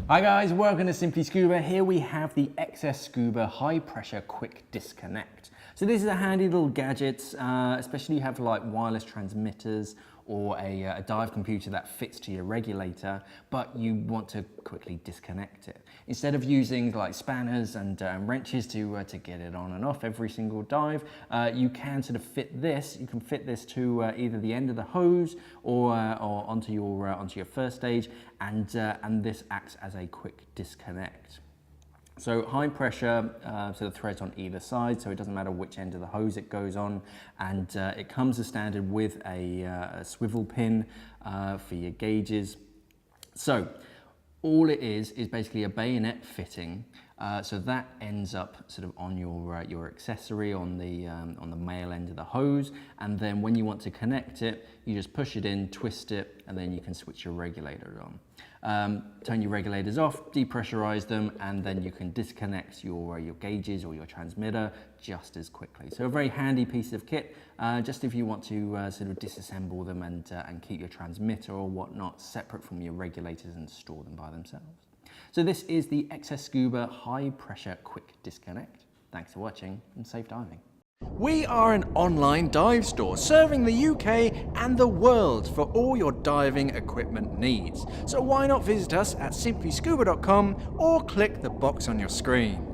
Hi guys, welcome to Simply Scuba. Here we have the XS Scuba high pressure quick disconnect. So this is a handy little gadget, especially if you have like wireless transmitters or a dive computer that fits to your regulator, but you want to quickly disconnect it. Instead of using like spanners and wrenches to get it on and off every single dive, you can sort of fit this. You can fit this to either the end of the hose or onto your first stage, and this acts as a quick disconnect. So high pressure, so the threads on either side, so it doesn't matter which end of the hose it goes on, and it comes as standard with a swivel pin for your gauges. So all it is basically a bayonet fitting, so that ends up sort of on your accessory on the male end of the hose, and then when you want to connect it, you just push it in, twist it, and then you can switch your regulator on. Turn your regulators off, depressurize them, and then you can disconnect your gauges or your transmitter just as quickly. So a very handy piece of kit, just if you want to sort of disassemble them and keep your transmitter or whatnot separate from your regulators and store them by themselves. So this is the XS Scuba high pressure quick disconnect. Thanks for watching and safe diving. We are an online dive store serving the UK and the world for all your diving equipment needs. So why not visit us at simplyscuba.com or click the box on your screen.